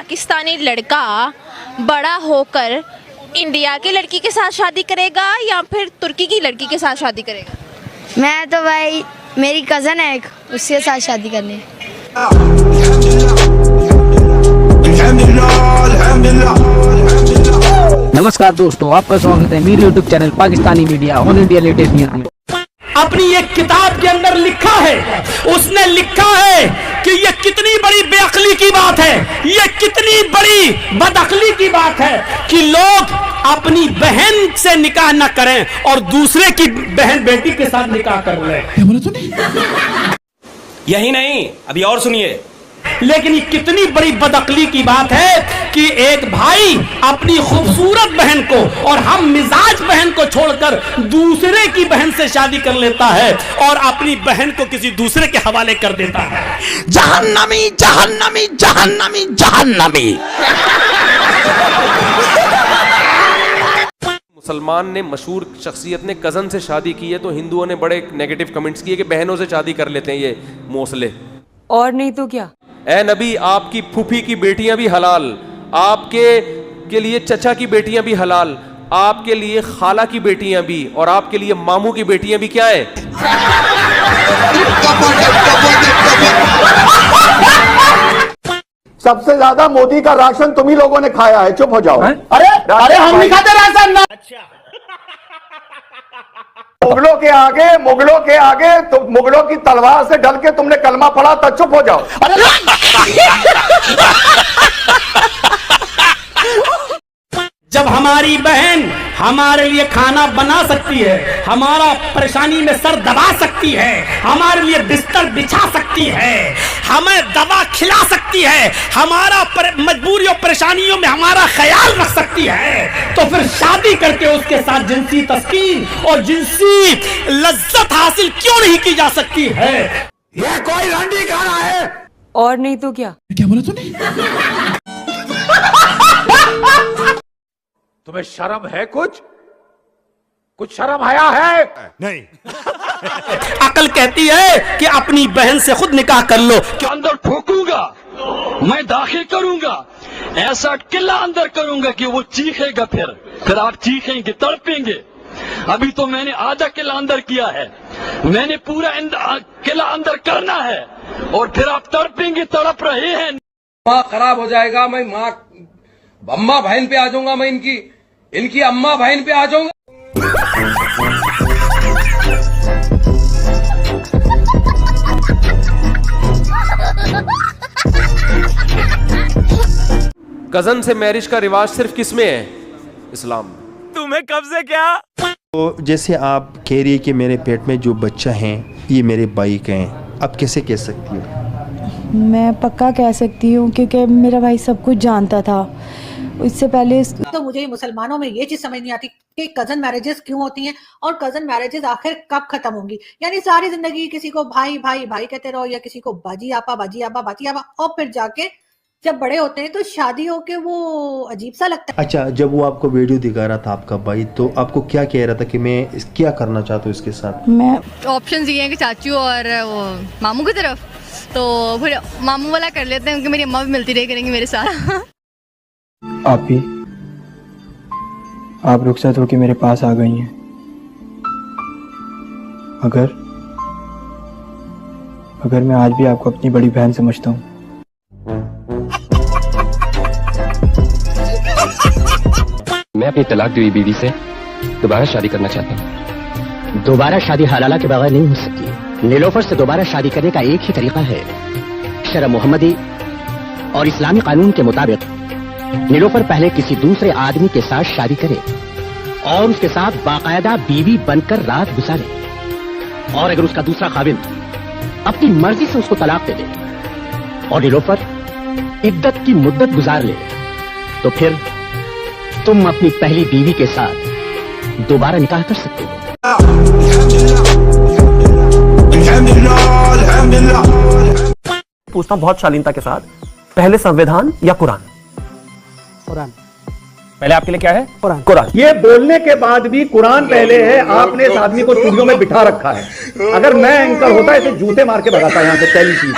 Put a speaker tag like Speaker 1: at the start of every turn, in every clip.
Speaker 1: पाकिस्तानी लड़का बड़ा होकर इंडिया की लड़की के साथ शादी करेगा या फिर तुर्की की लड़की के साथ शादी करेगा?
Speaker 2: मैं तो भाई मेरी कज़न है एक, उसके साथ शादी करनी है।
Speaker 3: नमस्कार दोस्तों, आपका स्वागत है मेरे YouTube channel Pakistani media all India latest news में।
Speaker 4: अपनी एक किताब के अंदर लिखा है, उसने लिखा है कि ये कितनी बड़ी बेअक्ली की बात है, ये कितनी बड़ी बदअक्ली की बात है कि लोग अपनी बहन से निकाह न करें और दूसरे की बहन बेटी के साथ निकाह कर लें।
Speaker 5: यही नहीं, अभी और सुनिए।
Speaker 4: लेकिन ये कितनी बड़ी बदअक्ली की बात है कि एक भाई अपनी खूबसूरत बहन को और हम मिजाज बहन को छोड़कर दूसरे की बहन से शादी कर लेता है और अपनी बहन को किसी दूसरे के हवाले कर देता है।
Speaker 6: जहन्नमी जहन्नमी जहन्नमी जहन्नमी।
Speaker 7: मुसलमान ने, मशहूर शख्सियत ने कज़न से शादी की है तो हिंदुओं ने बड़े नेगेटिव कमेंट्स किए कि बहनों से शादी कर लेते हैं ये मोसले।
Speaker 8: और नहीं तो क्या।
Speaker 7: ए नबी, आपकी फूफी की बेटियां भी हलाल, आपके लिए चचा की बेटियां भी हलाल, आपके लिए खाला की बेटियां भी, और आपके लिए मामू की बेटियां भी क्या है?
Speaker 9: सबसे ज्यादा मोदी का राशन तुम ही लोगों ने खाया है, चुप हो जाओ।
Speaker 4: अरे हम नहीं खाते राशन ना। अच्छा,
Speaker 9: मुगलों के आगे तो मुगलों की तलवार से ढल के तुमने कलमा पढ़ा था, चुप हो जाओ।
Speaker 4: जब हमारी बहन हमारे लिए खाना बना सकती है, हमारा परेशानी में सर दबा सकती है, हमारे लिए बिस्तर बिछा सकती है, हमें दवा खिला सकती है, हमारा मजबूरियों परेशानियों में हमारा ख्याल रख सकती है, तो फिर शादी करके उसके साथ जिनसी तस्कीन और जिनसी लज्जत हासिल क्यों नहीं की जा सकती है?
Speaker 6: ये कोई रंडी गाना है।
Speaker 8: और नहीं तो क्या।
Speaker 6: क्या बोला तूने? तुम्हें शर्म है? कुछ शर्म आया है? नहीं।
Speaker 4: अकल कहती है कि अपनी बहन से खुद निकाह कर लो।
Speaker 10: के अंदर ठोकूंगा, मैं दाखिल करूंगा, ऐसा किला अंदर करूंगा कि वो चीखेगा, फिर आप चीखेंगे, तड़पेंगे। अभी तो मैंने आधा किला अंदर किया है, मैंने पूरा किला अंदर करना है और फिर आप तड़पेंगे, तड़प रहे हैं।
Speaker 11: माँ खराब हो जाएगा, मैं माँ अम्मा बहन पे आ जाऊंगा, मैं इनकी अम्मा बहन पे आ जाऊंगा।
Speaker 7: कज़न से मैरिज का रिवाज सिर्फ किस में है? इस्लाम।
Speaker 5: तुम्हें कब से क्या?
Speaker 12: तो जैसे आप कह रही है कि मेरे पेट में जो बच्चा है ये मेरे भाई का है, आप कैसे कह सकती हो?
Speaker 13: मैं पक्का कह सकती हूँ क्योंकि मेरा भाई सब कुछ जानता था इससे पहले।
Speaker 14: तो मुझे मुसलमानों में ये चीज समझ नहीं आती कि कजन मैरिजेस क्यों होती हैं और कजन मैरिजेस आखिर कब खत्म होंगी। यानी सारी जिंदगी किसी को भाई भाई भाई कहते रहो या किसी को बाजी आपा बाजी आपा बाजी आपा, और फिर जाके जब बड़े होते हैं तो शादी होके वो अजीब सा लगता है।
Speaker 12: अच्छा, जब वो आपको वीडियो दिखा रहा था आपका भाई, तो आपको क्या कह रहा था कि मैं क्या करना चाहता हूँ इसके साथ?
Speaker 13: मैं
Speaker 15: ऑप्शन दिए हैं कि चाचू और वो मामू की तरफ, तो फिर मामू वाला कर लेते हैं क्योंकि मेरी अम्मा भी मिलती रही करेंगी मेरे साथ।
Speaker 16: आप रुखसत होकर मेरे पास आ गई हैं। अगर मैं आज भी आपको अपनी बड़ी बहन समझता हूँ।
Speaker 17: मैं अपनी तलाक दी हुई बीवी से दोबारा शादी करना चाहता हूँ।
Speaker 18: दोबारा शादी हलाला के बगैर नहीं हो सकती। नीलोफर से दोबारा शादी करने का एक ही तरीका है, शरअ मोहम्मदी और इस्लामी कानून के मुताबिक नीलोफर पहले किसी दूसरे आदमी के साथ शादी करे और उसके साथ बाकायदा बीवी बनकर रात गुजारे, और अगर उसका दूसरा खाविंद अपनी मर्जी से उसको तलाक दे दे और नीलोफर इद्दत की मुद्दत गुजार ले, तो फिर तुम अपनी पहली बीवी के साथ दोबारा निकाह कर सकते हो।
Speaker 19: पूछता हूं बहुत शालीनता के साथ, पहले संविधान या कुरान?
Speaker 3: कुरान।
Speaker 19: पहले आपके लिए क्या है?
Speaker 3: कुरान।
Speaker 19: कुरान।
Speaker 9: ये बोलने के बाद भी कुरान पहले है। आपने इस आदमी को स्टूडियो में बिठा रखा है। अगर मैं एंकर होता इसे जूते मार के भगाता यहाँ से, पहली चीज।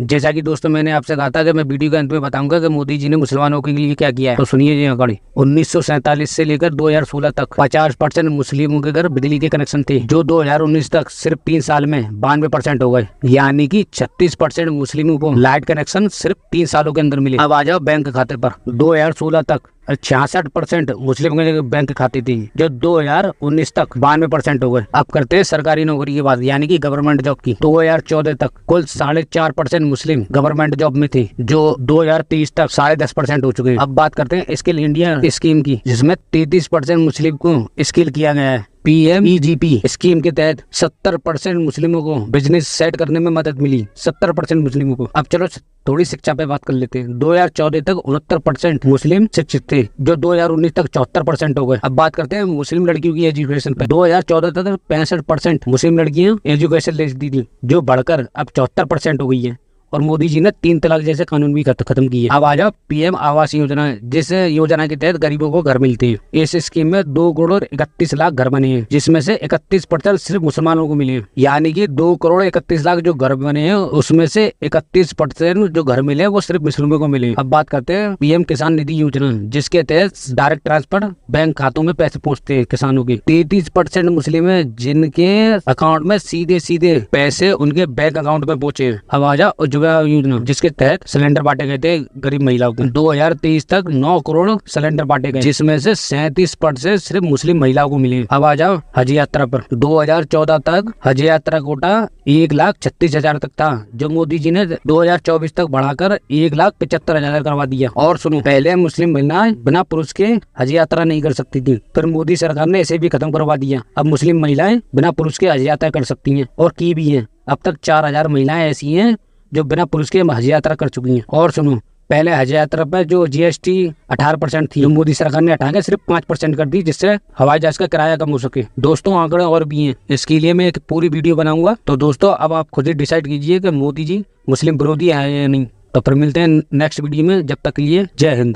Speaker 3: जैसा कि दोस्तों मैंने आपसे कहा था कि मैं वीडियो के अंत में बताऊंगा कि मोदी जी ने मुसलमानों के लिए क्या किया है, तो सुनिए जी अगाड़ी। 1947 से लेकर 2016 तक 50% मुस्लिमों के घर बिजली के कनेक्शन थे, जो 2019 तक सिर्फ 3 साल में 92% हो गए, यानी कि 36% मुस्लिमों को लाइट कनेक्शन सिर्फ 3 सालों के अंदर मिले। अब आ जाओ बैंक खाते पर। 2016 तक 66% मुस्लिम के बैंक खाते थी, जो 2019 तक 92% हो गए। अब करते हैं सरकारी नौकरी की बात, यानी कि गवर्नमेंट जॉब की। 2014 तक कुल 4.5% मुस्लिम गवर्नमेंट जॉब में थे, जो 2023 तक 10.5% हो चुके हैं। अब बात करते हैं स्किल इंडिया स्कीम की, जिसमें 33% मुस्लिम को स्किल किया गया है। PMEGP स्कीम के तहत 70% मुस्लिमों को बिजनेस सेट करने में मदद मिली, 70% मुस्लिमों को। अब चलो थोड़ी शिक्षा पे बात कर लेते हैं। 2014 तक 69% मुस्लिम शिक्षित थे, जो 2019 तक 74% हो गए। अब बात करते हैं मुस्लिम लड़कियों की एजुकेशन पे। 2014 तक 65% मुस्लिम लड़कियां एजुकेशन लेती थी, जो बढ़कर अब 74% हो गई है। और मोदी जी ने 3 तलाक जैसे कानून भी खत्म किए। अब आ जाओ PM आवास योजना, जिस योजना के तहत गरीबों को घर मिलते हैं। इस स्कीम में 2,31,00,000 घर बने हैं, जिसमें से 31% सिर्फ मुसलमानों को मिले, यानी कि 2,31,00,000 जो घर बने हैं उसमें से 31% जो घर मिले वो सिर्फ मुस्लिमों को मिले। अब बात करते हैं PM किसान निधि योजना, जिसके तहत डायरेक्ट ट्रांसफर बैंक खातों में पैसे पहुँचते हैं किसानों के। 33% मुस्लिम है जिनके अकाउंट में सीधे पैसे उनके बैंक अकाउंट में पहुंचे। अब आ जाओ योजना, जिसके तहत सिलेंडर बांटे गए थे गरीब महिलाओं को। 2023 तक 9 करोड़ सिलेंडर बांटे गए, जिसमें से 37% सिर्फ मुस्लिम महिलाओं को मिले। अब आ जाओ हज यात्रा पर। 2014 तक हज यात्रा कोटा 1,36,000 तक था, जो मोदी जी ने 2024 तक बढ़ाकर 1,75,000 करवा दिया। और सुनो, पहले मुस्लिम महिलाएं बिना पुरुष के हज यात्रा नहीं कर सकती थी, फिर मोदी सरकार ने इसे भी खत्म करवा दिया। अब मुस्लिम महिलाएं बिना पुरुष के हज यात्रा कर सकती हैं, और की भी है। अब तक 4,000 महिलाएं ऐसी हैं जो बिना पुरुष के हज यात्रा कर चुकी हैं। और सुनो, पहले हज यात्रा पर जो GST 18% थी, जो मोदी सरकार ने हटा के सिर्फ 5% कर दी, जिससे हवाई जहाज का किराया कम हो सके। दोस्तों आंकड़े और भी हैं, इसके लिए मैं एक पूरी वीडियो बनाऊंगा। तो दोस्तों अब आप खुद ही डिसाइड कीजिए कि मोदी जी मुस्लिम विरोधी है या नहीं। तो फिर मिलते हैं नेक्स्ट वीडियो में, जब तक के लिए जय हिंद।